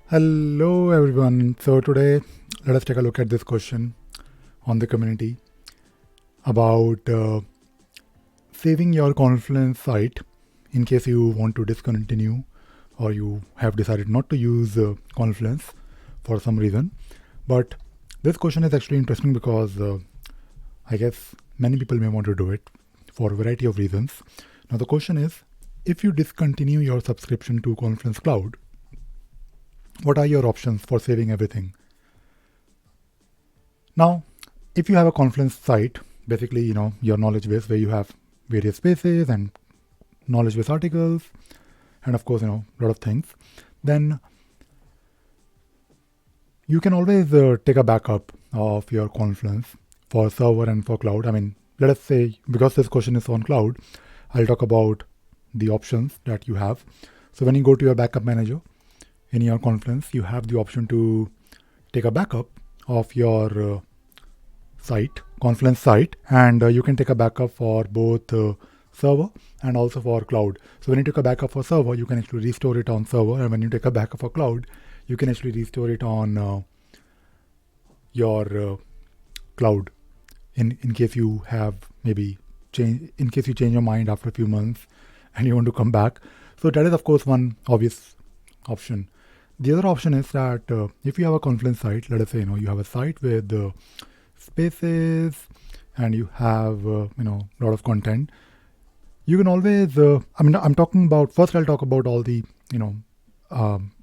Hello everyone. So today let us take a look at this question on the community about saving your Confluence site in case you want to discontinue or you have decided not to use Confluence for some reason. But this question is actually interesting because I guess many people may want to do it for a variety of reasons. Now the question is, if you discontinue your subscription to Confluence Cloud, what are your options for saving everything? Now, if you have a Confluence site, basically, your knowledge base where you have various spaces and knowledge base articles, and of course, a lot of things, then you can always take a backup of your Confluence for server and for cloud. I mean, let us say, because this question is on cloud, I'll talk about the options that you have. So when you go to your backup manager in your Confluence, you have the option to take a backup of your site, Confluence site, and you can take a backup for both server and also for cloud. So when you take a backup for server, you can actually restore it on server, and when you take a backup for cloud, you can actually restore it on your cloud. In case you have maybe in case you change your mind after a few months and you want to come back. So that is of course one obvious option. The other option is that if you have a Confluence site, let us say you have a site with spaces and you have a lot of content, you can always I'm talking about, first I'll talk about all the um,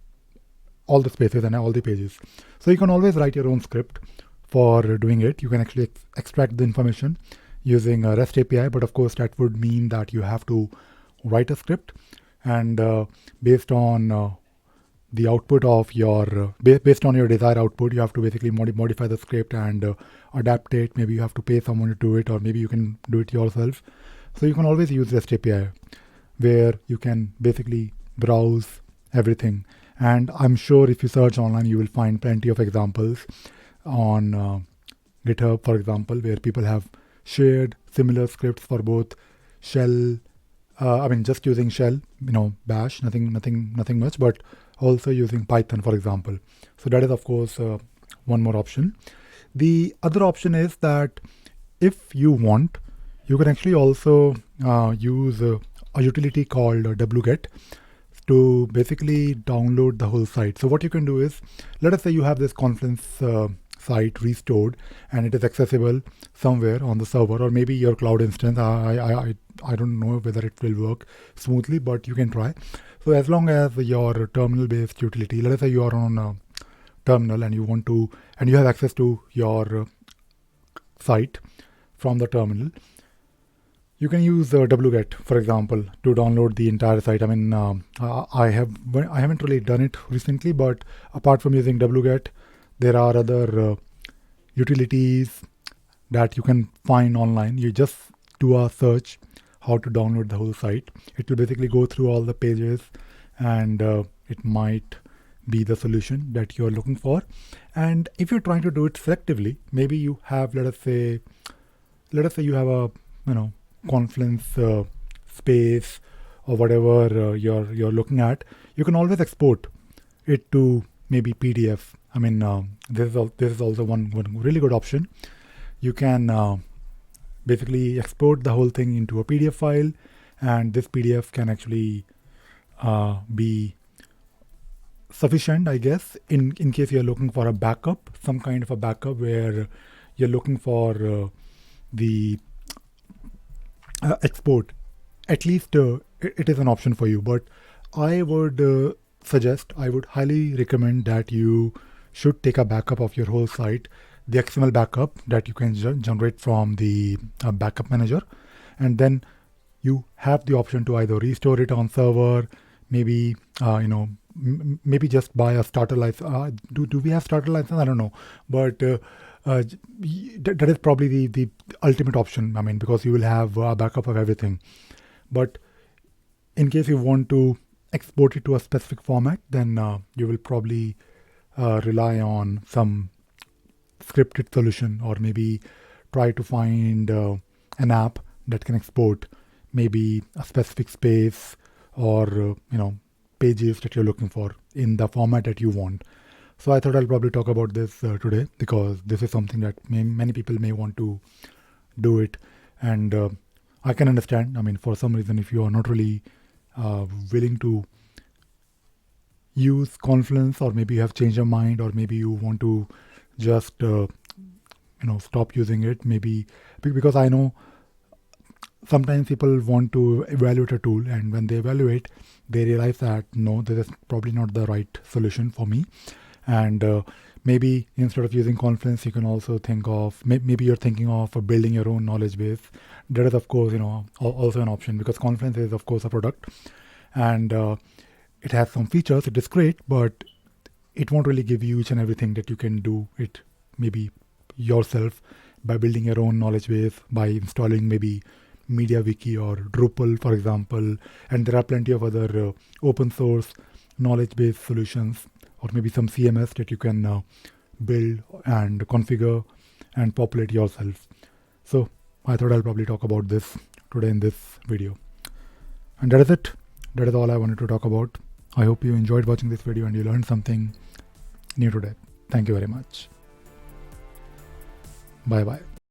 all the spaces and all the pages. So you can always write your own script for doing it. You can actually extract the information using a REST API, but of course that would mean that you have to write a script, and based on the output of your based on your desired output, you have to basically modify the script and adapt it. Maybe you have to pay someone to do it, or maybe you can do it yourself. So you can always use REST API, where you can basically browse everything. And I'm sure if you search online, you will find plenty of examples on GitHub, for example, where people have shared similar scripts for both shell. Just using shell, bash, nothing much, but also using Python, for example. So that is, of course, one more option. The other option is that if you want, you can actually also use a utility called wget to basically download the whole site. So what you can do is, let us say you have this Confluence site restored and it is accessible somewhere on the server or maybe your cloud instance. I don't know whether it will work smoothly, but you can try. So as long as your terminal based utility, let us say you are on a terminal and you want to, and you have access to your site from the terminal, you can use wget, for example, to download the entire site. I haven't really done it recently, but apart from using wget, there are other utilities that you can find online. You just do a search how to download the whole site. It will basically go through all the pages, and it might be the solution that you're looking for. And if you're trying to do it selectively, maybe you have, let us say you have a Confluence space or whatever you're looking at. You can always export it to maybe PDF. This is also one really good option. You can basically export the whole thing into a PDF file, and this PDF can actually be sufficient, I guess, in case you're looking for a backup, some kind of a backup where you're looking for the export. At least it is an option for you. But I would I would highly recommend that you should take a backup of your whole site, the XML backup that you can generate from the backup manager, and then you have the option to either restore it on server, maybe maybe just buy a starter license. Do we have starter license? I don't know, but that is probably the ultimate option. Because you will have a backup of everything. But in case you want to export it to a specific format, then you will probably rely on some scripted solution, or maybe try to find an app that can export maybe a specific space, or pages that you're looking for in the format that you want. So I thought I'll probably talk about this today, because this is something that many people may want to do it. And I can understand, I mean, for some reason, if you are not really willing to use Confluence, or maybe you have changed your mind, or maybe you want to just stop using it, maybe because I know sometimes people want to evaluate a tool, and when they evaluate, they realize that no, this is probably not the right solution for me. And maybe instead of using Confluence, you can also think of, maybe you're thinking of building your own knowledge base. That is, of course, also an option, because Confluence is, of course, a product, and it has some features. It is great, but it won't really give you each and everything that you can do it maybe yourself by building your own knowledge base, by installing maybe MediaWiki or Drupal, for example. And there are plenty of other open source knowledge base solutions, or maybe some CMS that you can build and configure and populate yourself. So I thought I'll probably talk about this today in this video. And that is it. That is all I wanted to talk about. I hope you enjoyed watching this video and you learned something new today. Thank you very much. Bye bye.